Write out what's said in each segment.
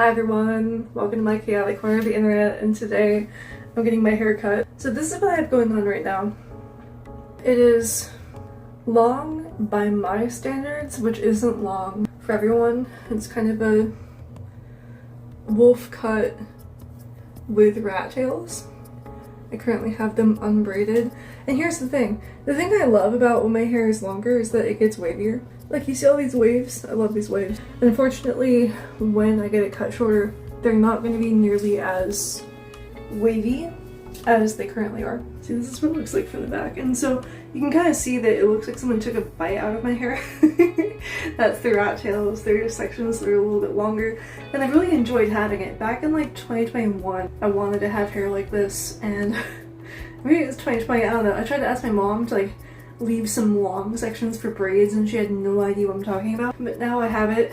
Hi everyone, welcome to my chaotic corner of the internet, and today I'm getting my hair cut. So this is what I have going on right now. It is long by my standards, which isn't long for everyone. It's kind of a wolf cut with rat tails. I currently have them unbraided. And here's the thing I love about when my hair is longer is that it gets wavier. Like, you see all these waves? I love these waves. Unfortunately, when I get it cut shorter, they're not going to be nearly as wavy as they currently are. See, this is what it looks like from the back. And so you can kind of see that it looks like someone took a bite out of my hair. That's the rat tails. There are sections that are a little bit longer. And I really enjoyed having it. Back in like 2021, I wanted to have hair like this. And maybe it was 2020, I don't know. I tried to ask my mom to like leave some long sections for braids, and she had no idea what I'm talking about. But now I have it.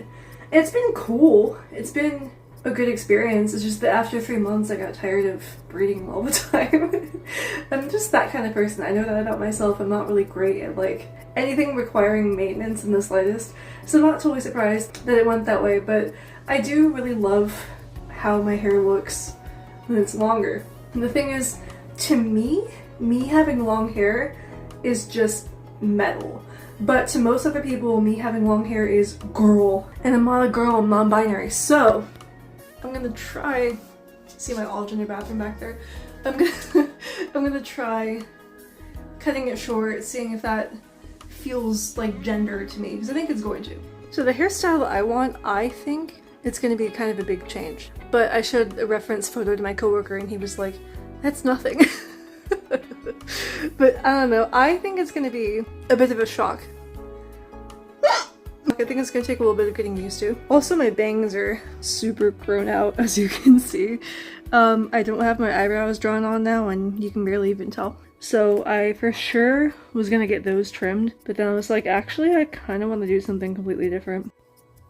And it's been cool. It's been a good experience. It's just that after 3 months I got tired of braiding all the time. I'm just that kind of person. I know that about myself. I'm not really great at like anything requiring maintenance in the slightest. So I'm not totally surprised that it went that way, but I do really love how my hair looks when it's longer. And the thing is, to me having long hair is just metal. But to most other people, me having long hair is girl. And I'm not a girl, I'm non-binary. So I'm gonna try, see my all-gender bathroom back there. I'm gonna try cutting it short, seeing if that feels like gender to me, because I think it's going to. So the hairstyle I want, I think it's gonna be kind of a big change. But I showed a reference photo to my coworker and he was like, that's nothing. But I don't know, I think it's gonna be a bit of a shock. I think it's gonna take a little bit of getting used to. Also, my bangs are super grown out, as you can see. I don't have my eyebrows drawn on now, and you can barely even tell. So I for sure was gonna get those trimmed, but then I was like, actually, I kind of want to do something completely different.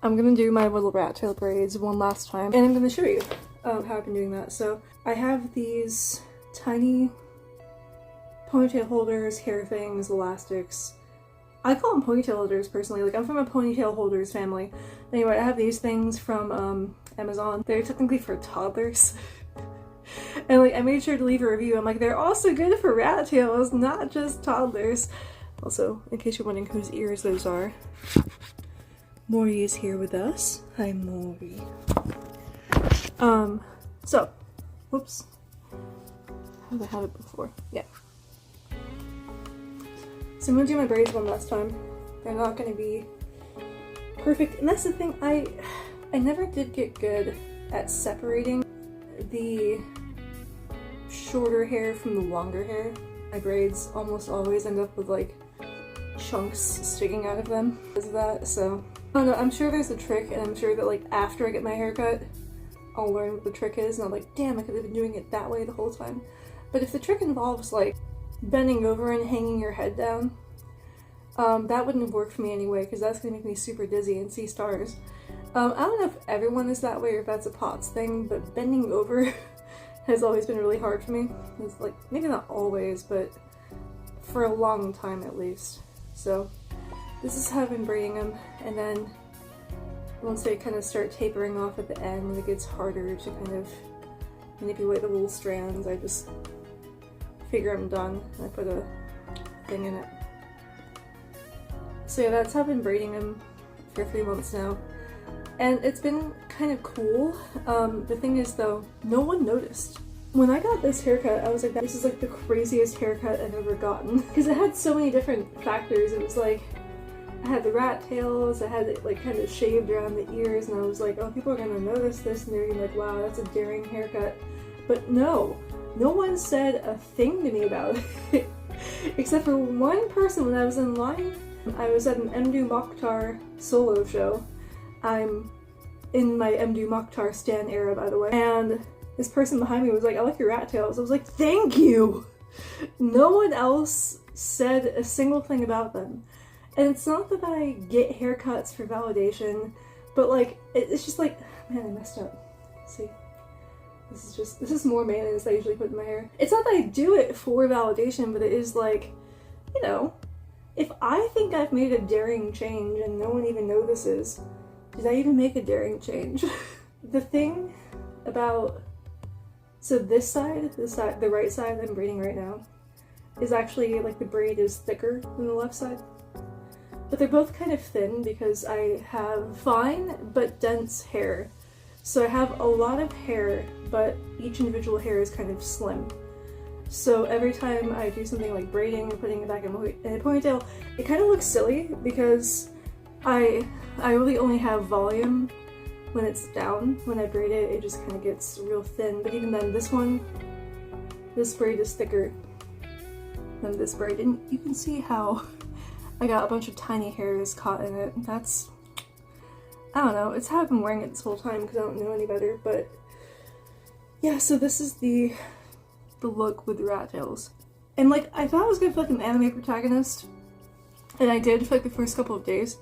I'm gonna do my little rat tail braids one last time, and I'm gonna show you how I've been doing that. So I have these tiny ponytail holders, hair things, elastics. I call them ponytail holders personally. Like, I'm from a ponytail holders family. Anyway, I have these things from Amazon. They're technically for toddlers. And like, I made sure to leave a review. I'm like, they're also good for rat tails, not just toddlers. Also, in case you're wondering whose ears those are, Maury is here with us. Hi, Maury. So, whoops. How did I have it before? Yeah. So I'm gonna do my braids one last time. They're not gonna be perfect. And that's the thing, I never did get good at separating the shorter hair from the longer hair. My braids almost always end up with like chunks sticking out of them because of that. So I don't know, I'm sure there's a trick, and I'm sure that like after I get my hair cut, I'll learn what the trick is, and I'm like, damn, I could have been doing it that way the whole time. But if the trick involves like bending over and hanging your head down, that wouldn't have worked for me anyway, because that's gonna make me super dizzy and see stars. I don't know if everyone is that way or if that's a POTS thing, but bending over has always been really hard for me. It's like, maybe not always, but for a long time at least. So this is how I've been braiding them, and then once they kind of start tapering off at the end and it gets harder to kind of manipulate the little strands, I just figure I'm done and I put a thing in it. So yeah, that's how I've been braiding them for 3 months now, and it's been kind of cool. The thing is though, no one noticed. When I got this haircut, I was like, this is like the craziest haircut I've ever gotten, because it had so many different factors. It was like, I had the rat tails, I had it like kind of shaved around the ears, and I was like, oh, people are gonna notice this and they're gonna be like, wow, that's a daring haircut. But no one said a thing to me about it. Except for one person when I was in line. I was at an Mdu Mokhtar solo show. I'm in my Mdu Mokhtar stan era, by the way. And this person behind me was like, I like your rat tails. I was like, thank you! No one else said a single thing about them. And it's not that I get haircuts for validation, but like, it's just like, man, I messed up. See? This is more mayonnaise I usually put in my hair. It's not that I do it for validation, but it is like, you know, if I think I've made a daring change and no one even notices, did I even make a daring change? The thing about, so this side, the right side I'm braiding right now, is actually, like, the braid is thicker than the left side. But they're both kind of thin because I have fine but dense hair. So I have a lot of hair, but each individual hair is kind of slim. So every time I do something like braiding and putting it back in a ponytail, it kind of looks silly because I really only have volume when it's down. When I braid it, it just kind of gets real thin. But even then, this braid is thicker than this braid. And you can see how I got a bunch of tiny hairs caught in it. That's, I don't know, it's how I've been wearing it this whole time because I don't know any better. But yeah, so this is the look with the rat tails. And like, I thought I was gonna feel like an anime protagonist, and I did for like the first couple of days,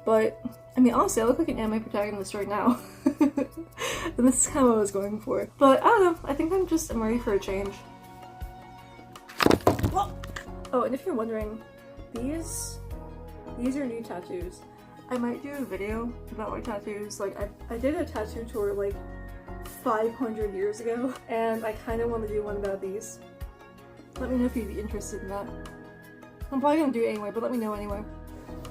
but I mean, honestly, I look like an anime protagonist right now. And this is kind of what I was going for. But I don't know, I think I'm ready for a change. Oh, and if you're wondering, these are new tattoos. I might do a video about my tattoos. Like, I did a tattoo tour like 500 years ago, and I kind of want to do one about these. Let me know if you'd be interested in that. I'm probably gonna do it anyway, but let me know anyway.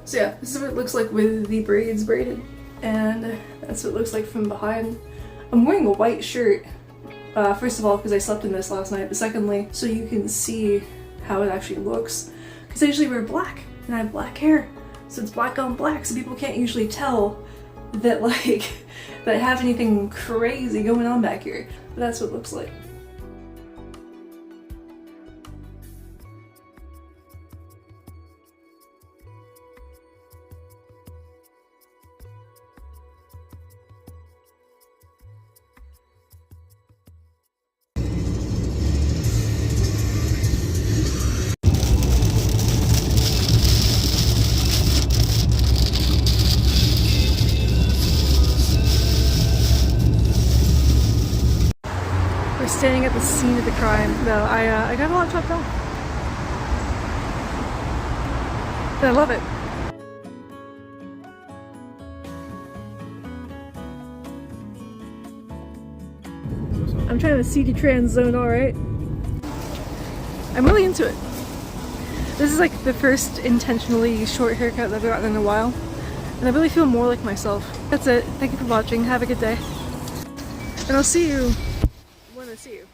So yeah, this is what it looks like with the braids braided, and that's what it looks like from behind. I'm wearing a white shirt, first of all because I slept in this last night, but secondly, so you can see how it actually looks. Because I usually wear black, and I have black hair, so it's black on black, so people can't usually tell that like that I have anything crazy going on back here. But that's what it looks like. We're standing at the scene of the crime. No, I got a lot chopped off. And I love it. I'm trying to CD trans zone, alright? I'm really into it. This is like the first intentionally short haircut that I've gotten in a while. And I really feel more like myself. That's it. Thank you for watching. Have a good day. And I'll see you when I see you.